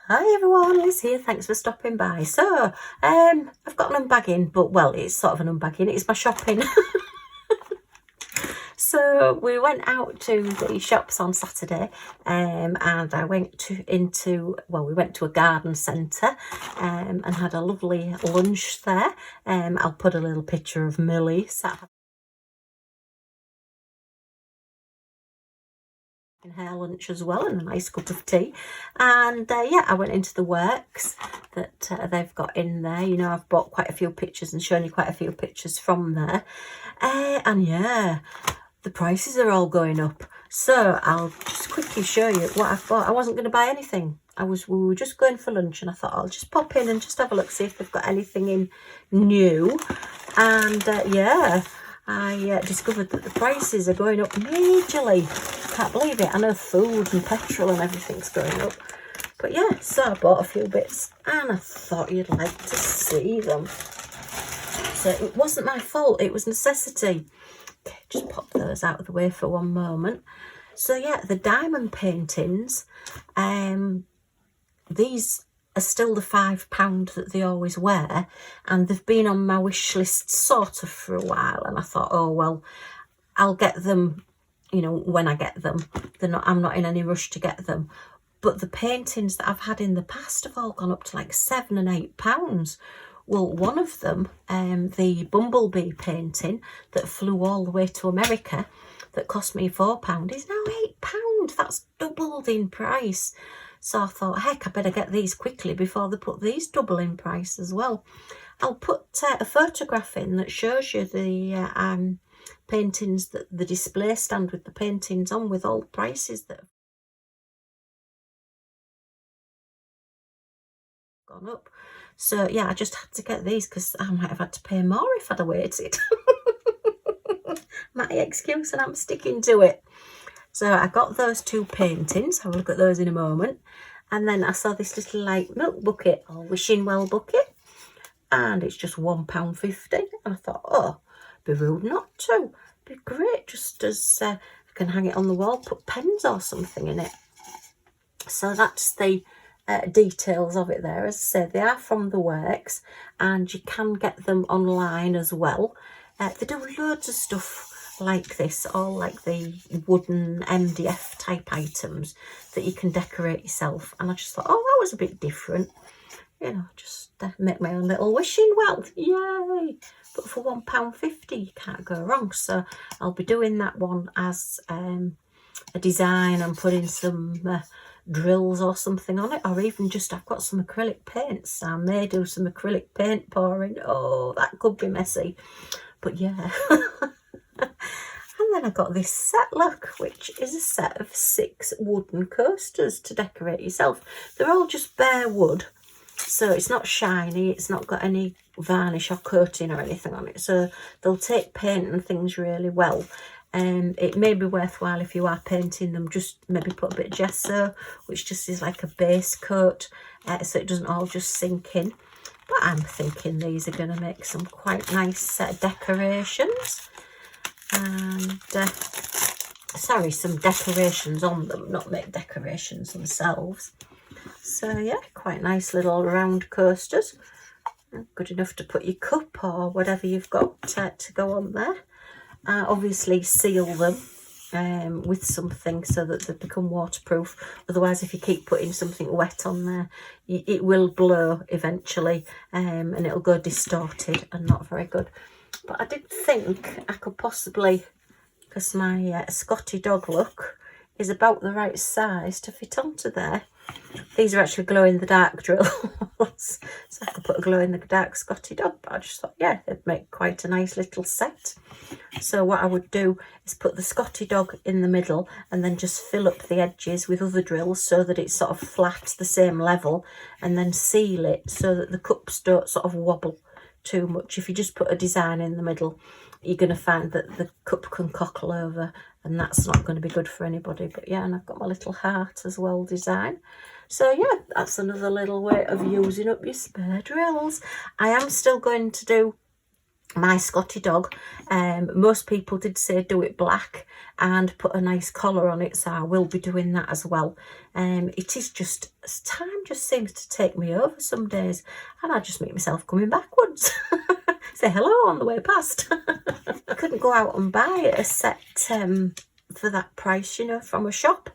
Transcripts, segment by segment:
Hi everyone, Liz here, thanks for stopping by. So, I've got an unbagging, but well, it's sort of an unbagging, it's my shopping. So we went out to the shops on Saturday, and I went we went to a garden centre and had a lovely lunch there. I'll put a little picture of Millie sat her lunch as well, and a nice cup of tea. And yeah, I went into the works that they've got in there. You know, I've bought quite a few pictures and shown you quite a few pictures from there. And yeah, the prices are all going up. So I'll just quickly show you what I've bought. I wasn't going to buy anything. We were just going for lunch, and I thought I'll just pop in and just have a look, see if they've got anything in new. And yeah, I discovered that the prices are going up majorly. Can't believe it. I know food and petrol and everything's going up. But yeah, so I bought a few bits and I thought you'd like to see them. So it wasn't my fault, it was necessity. Okay, just pop those out of the way for one moment. So yeah, the diamond paintings, these are still the £5 that they always wear, and they've been on my wish list sort of for a while, and I thought, oh well, I'll get them, you know, when I get them. I'm not in any rush to get them. But the paintings that I've had in the past have all gone up to like £7 and £8. Well, one of them, the bumblebee painting that flew all the way to America, that cost me £4, is now £8. That's doubled in price. So I thought, heck, I better get these quickly before they put these double in price as well. I'll put a photograph in that shows you the paintings, that the display stand with the paintings on, with all the prices that have gone up. So yeah, I just had to get these because I might have had to pay more if I'd have waited. My excuse, and I'm sticking to it. So I got those two paintings. Have a look at those in a moment. And then I saw this little like milk bucket, or wishing well bucket, and it's just £1.50. And I thought, oh, be rude not to. Be great, just as I can hang it on the wall, put pens or something in it. So that's the details of it there. As I said, they are from the works, and you can get them online as well. They do loads of stuff like this, all like the wooden MDF type items that you can decorate yourself. And I just thought, oh, that was a bit different, you know, just make my own little wishing well, yay. But for £1.50 you can't go wrong. So I'll be doing that one as a design and putting some drills or something on it, or even just, I've got some acrylic paints, so I may do some acrylic paint pouring. Oh, that could be messy, but yeah. And then I got this set, look, which is a set of 6 wooden coasters to decorate yourself. They're all just bare wood, so it's not shiny, it's not got any varnish or coating or anything on it, so they'll take paint and things really well. It may be worthwhile, if you are painting them, just maybe put a bit of gesso, which just is like a base coat, so it doesn't all just sink in. But I'm thinking these are going to make some quite nice decorations. And sorry, some decorations on them, not make decorations themselves. So yeah, quite nice little round coasters, good enough to put your cup or whatever you've got to go on there. Obviously seal them with something so that they become waterproof. Otherwise, if you keep putting something wet on there, it will blow eventually, and it'll go distorted and not very good. But I did think I could possibly, because my Scotty dog look is about the right size to fit onto there. These are actually glow-in-the-dark drills, so I could put a glow-in-the-dark Scotty dog, but I just thought, yeah, it'd make quite a nice little set. So what I would do is put the Scotty dog in the middle and then just fill up the edges with other drills so that it's sort of flat, the same level, and then seal it so that the cups don't sort of wobble too much. If you just put a design in the middle, you're going to find that the cup can cockle over, and that's not going to be good for anybody. But yeah, and I've got my little heart as well design. So yeah, that's another little way of using up your spare drills. I am still going to do my Scotty dog, most people did say do it black and put a nice collar on it, so I will be doing that as well. It is just, time just seems to take me over some days, and I just make myself coming backwards. Say hello on the way past. I couldn't go out and buy a set for that price, you know, from a shop.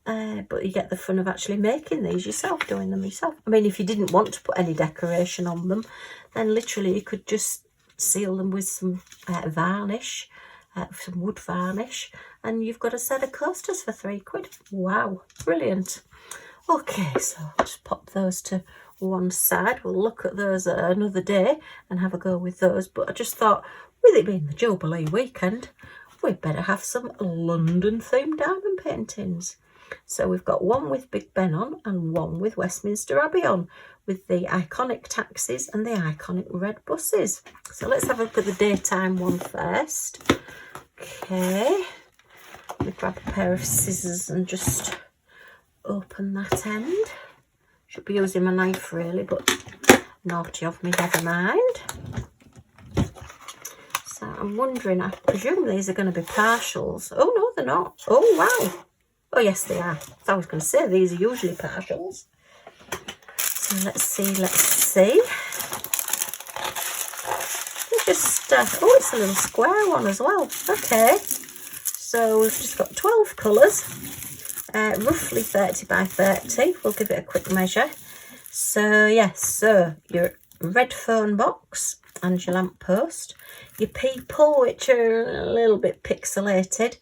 But you get the fun of actually making these yourself, doing them yourself. I mean, if you didn't want to put any decoration on them, then literally you could just seal them with some varnish, some wood varnish, and you've got a set of coasters for £3. Wow, brilliant. Okay, so I'll just pop those to one side. We'll look at those another day and have a go with those. But I just thought, with it being the Jubilee weekend, we'd better have some London themed diamond paintings. So we've got one with Big Ben on and one with Westminster Abbey on, with the iconic taxis and the iconic red buses. So let's have a look at the daytime one first. Okay, let me grab a pair of scissors and just open that end. Should be using my knife really, but naughty of me, never mind. So I'm wondering, I presume these are going to be partials. Oh no, they're not. Oh wow. Oh yes, they are. So I was going to say these are usually partials. So let's see. They're just, oh, it's a little square one as well. Okay. So we've just got 12 colours, roughly 30 by 30. We'll give it a quick measure. So yes, so your red phone box and your lamppost, your people, which are a little bit pixelated,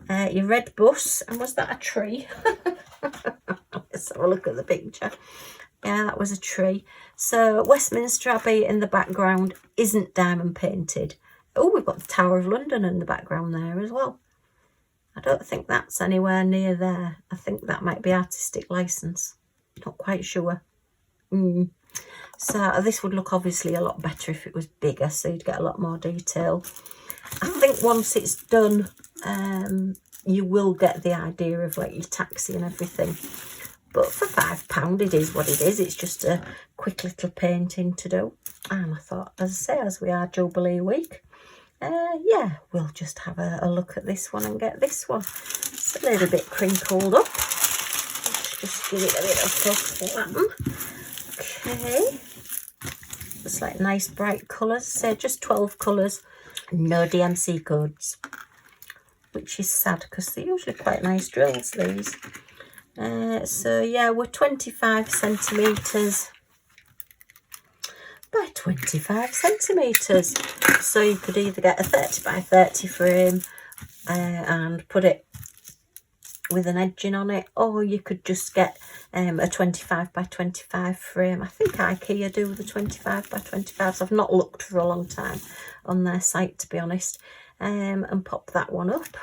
your red bus, and was that a tree? Let's have a look at the picture. Yeah, that was a tree. So Westminster Abbey in the background isn't diamond painted. Oh, we've got the Tower of London in the background there as well. I don't think that's anywhere near there. I think that might be artistic license. Not quite sure. So this would look obviously a lot better if it was bigger, so you'd get a lot more detail. I think once it's done, you will get the idea of like your taxi and everything. But for £5, it is what it is. It's just a quick little painting to do. And I thought, as I say, as we are Jubilee week, yeah, we'll just have a look at this one and get this one. It's a little bit crinkled up. Let's just give it a bit of flatten. Okay. It's like nice bright colours. So just 12 colours. No DMC codes. Which is sad because they're usually quite nice drills, these. So yeah, we're 25 centimetres by 25 centimetres. So you could either get a 30 by 30 frame and put it with an edging on it, or you could just get a 25 by 25 frame. I think IKEA do the 25 by 25s. I've not looked for a long time on their site, to be honest. And pop that one up.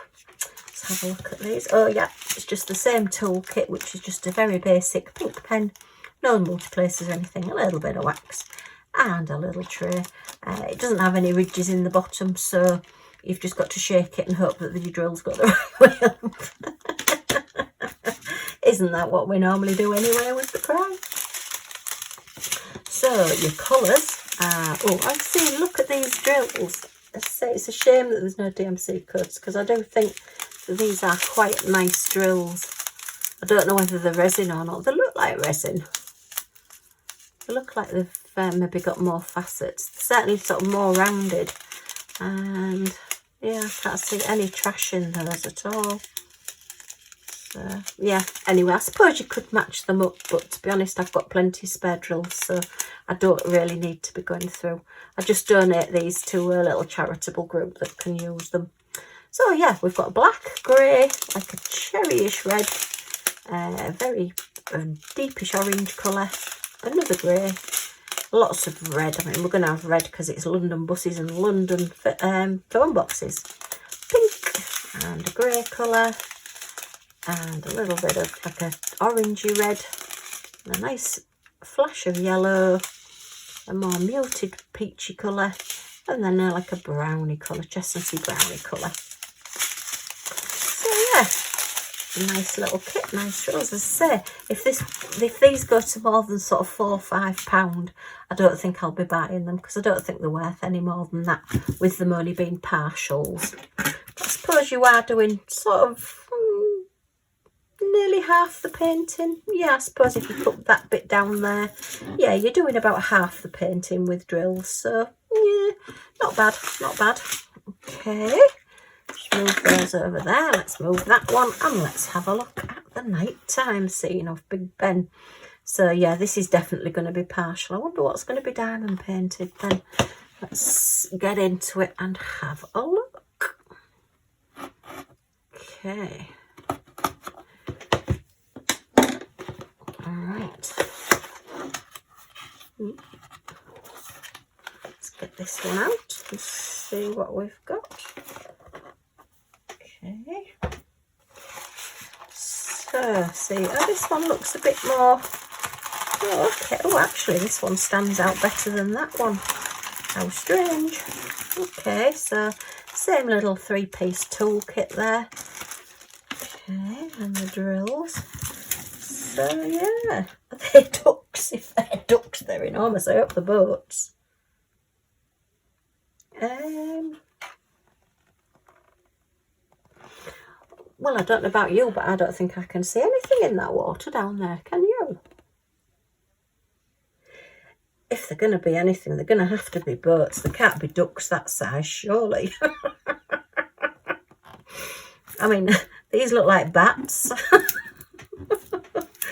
Let's have a look at these. Oh yeah, it's just the same toolkit, which is just a very basic pink pen, no multiplaces or anything, a little bit of wax and a little tray. It doesn't have any ridges in the bottom, so you've just got to shake it and hope that your drill's got the right way up. Isn't that what we normally do anyway with the cry? So your colours are, oh, I see, look at these drills. I say it's a shame that there's no DMC codes, because I do think that these are quite nice drills. I don't know whether they're resin or not. They look like resin. They look like they've maybe got more facets. They're certainly sort of more rounded. And yeah, I can't see any trash in those at all. So yeah, anyway, I suppose you could match them up, but to be honest, I've got plenty of spare drills, so I don't really need to be going through. I just donate these to a little charitable group that can use them. So yeah, we've got black, grey, like a cherryish red, very deepish orange colour, another grey, lots of red. I mean, we're going to have red because it's London buses and London phone boxes. Pink and a grey colour, and a little bit of like a orangey red, and a nice flash of yellow, a more muted peachy colour, and then like a brownie colour, chestnutty brownie colour. So yeah, A nice little kit, nice drills. As I say, if these go to more than sort of £4 or £5, I don't think I'll be buying them, because I don't think they're worth any more than that, with them only being partials. But I suppose you are doing sort of nearly half the painting. Yeah, I suppose if you put that bit down there, yeah, you're doing about half the painting with drills. So yeah, not bad, not bad. Okay. Just move those over there. Let's move that one, and let's have a look at the nighttime scene of Big Ben. So yeah, this is definitely going to be partial. I wonder what's going to be diamond painted then. Let's get into it and have a look. Okay. All right. Let's get this one out and see what we've got. Okay, so see, this one looks a bit more, oh, okay, oh actually this one stands out better than that one. How strange. Okay, so same little 3-piece toolkit there. Okay, and the drills. So yeah, are they ducks? If they're ducks, they're enormous. I hope the boats. Well, I don't know about you, but I don't think I can see anything in that water down there. Can you? If they're going to be anything, they're going to have to be boats. They can't be ducks that size, surely. I mean, these look like bats.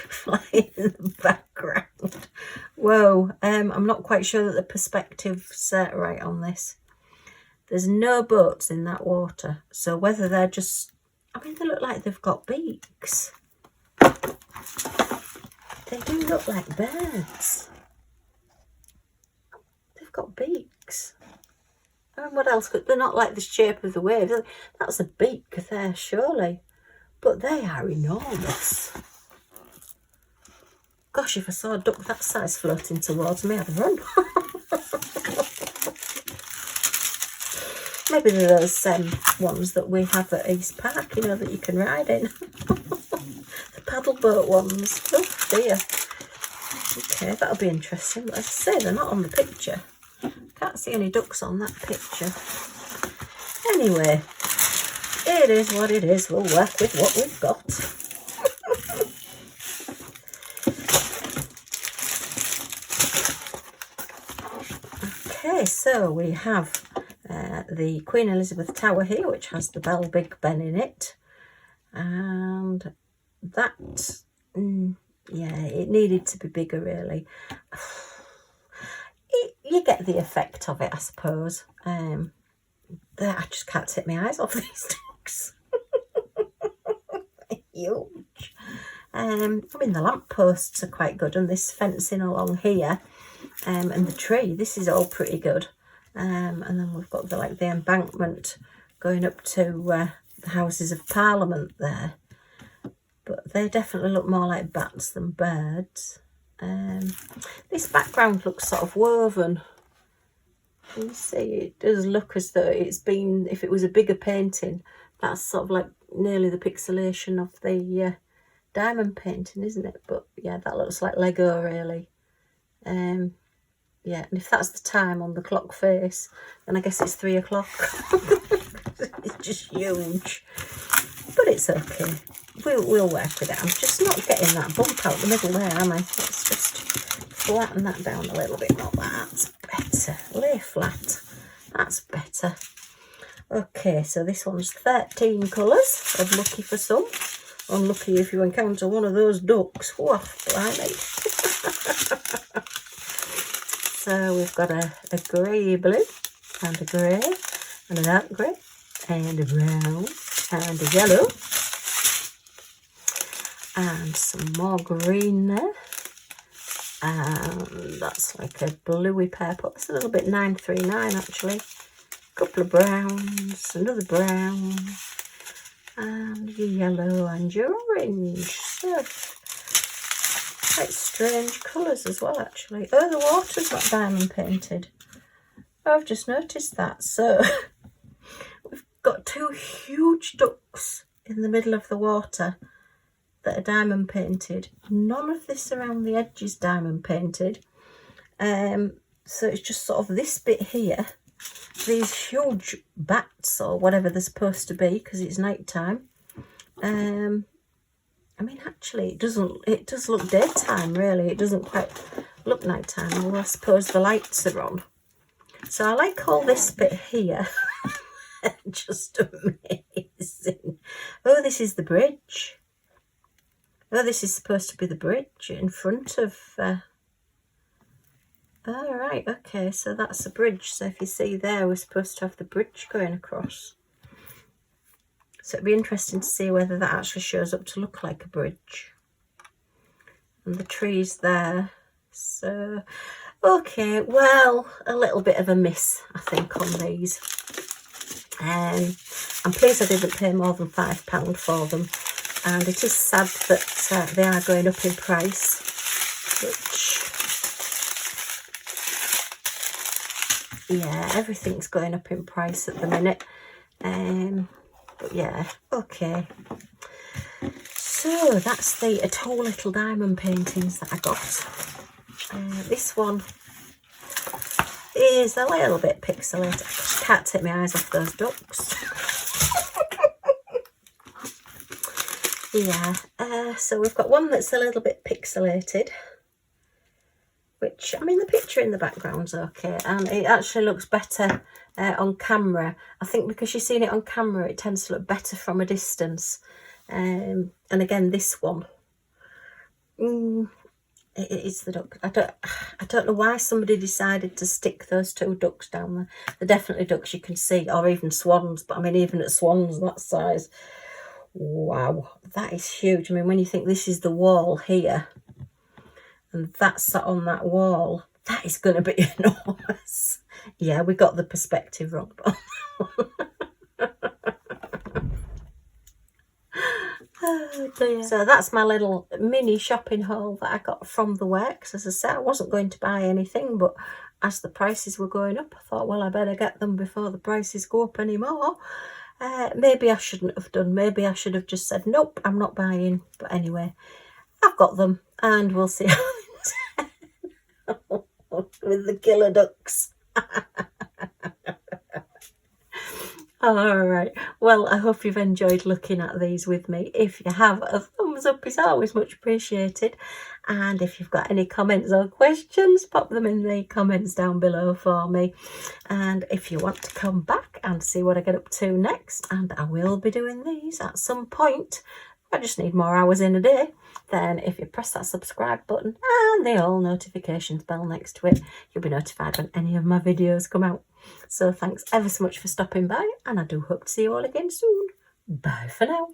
Flying in the background. Whoa, I'm not quite sure that the perspective's right on this. There's no boats in that water. So whether they're just... I mean, they look like they've got beaks. They do look like birds. They've got beaks. I mean, what else? They're not like the shape of the wave. That's a beak there, surely. But they are enormous. Gosh, if I saw a duck that size floating towards me, I'd run. Maybe they're those ones that we have at East Park, you know, that you can ride in. The paddle boat ones. Oh dear. Okay, that'll be interesting. But as I say, they're not on the picture. Can't see any ducks on that picture. Anyway, it is what it is. We'll work with what we've got. Okay, so we have the Queen Elizabeth Tower here, which has the bell Big Ben in it, and that, yeah, it needed to be bigger really. You get the effect of it, I suppose. I just can't take my eyes off these dogs. Huge. I mean, the lampposts are quite good, and this fencing along here, and the tree, this is all pretty good. And then we've got the embankment going up to the Houses of Parliament there. But they definitely look more like bats than birds. This background looks sort of woven. You can see it does look as though it's been, if it was a bigger painting, that's sort of like nearly the pixelation of the diamond painting, isn't it? But yeah, that looks like Lego really. Yeah, and if that's the time on the clock face, then I guess it's 3 o'clock. It's just huge. But it's okay. We'll work with it. I'm just not getting that bump out the middle there, am I? Let's just flatten that down a little bit more. That's better. Lay flat. That's better. Okay, so this one's 13 colours of lucky for some. Unlucky if you encounter one of those ducks. Whoa, blimey. So we've got a grey blue, and a grey, and a dark grey, and a brown, and a yellow, and some more green there, and that's like a bluey purple. It's a little bit 939 actually. A couple of browns, another brown, and your yellow and your orange. So quite strange colours as well actually. Oh, the water's not diamond painted. Oh, I've just noticed that. So we've got 2 huge ducks in the middle of the water that are diamond painted. None of this around the edge is diamond painted. So it's just sort of this bit here, these huge bats or whatever they're supposed to be, because it's night time. I mean, actually, it does look daytime, really. It doesn't quite look nighttime, although I suppose the lights are on. So I like all this bit here. Just amazing. Oh, this is the bridge. Oh, this is supposed to be the bridge in front of... Oh, right, okay, so that's the bridge. So if you see there, we're supposed to have the bridge going across. So it'd be interesting to see whether that actually shows up to look like a bridge. And the trees there. So, okay, well, a little bit of a miss, I think, on these. I'm pleased I didn't pay more than £5 for them. And it is sad that they are going up in price, which, yeah, everything's going up in price at the minute. But yeah, okay. So that's the tall little diamond paintings that I got. This one is a little bit pixelated. I just can't take my eyes off those ducks. Yeah, so we've got one that's a little bit pixelated, which, I mean, the picture in the background's okay, and it actually looks better on camera. I think because you've seen it on camera, it tends to look better from a distance. And again, this one, it's the duck. I don't know why somebody decided to stick those two ducks down there. They're definitely ducks you can see, or even swans, but I mean, even at swans that size, wow, that is huge. I mean, when you think this is the wall here, and that's sat on that wall, that is going to be enormous. Yeah, we got the perspective wrong. Oh dear. So that's my little mini shopping haul that I got from the works. As I said, I wasn't going to buy anything, but as the prices were going up, I thought, well, I better get them before the prices go up anymore. Maybe I shouldn't have done. Maybe I should have just said, nope, I'm not buying. But anyway, I've got them, and we'll see how with the killer ducks. All right, well, I hope you've enjoyed looking at these with me. If you have, a thumbs up is always much appreciated, and if you've got any comments or questions, pop them in the comments down below for me. And if you want to come back and see what I get up to next, and I will be doing these at some point, I just need more hours in a day, then if you press that subscribe button and the all notifications bell next to it, you'll be notified when any of my videos come out. So thanks ever so much for stopping by, and I do hope to see you all again soon. Bye for now.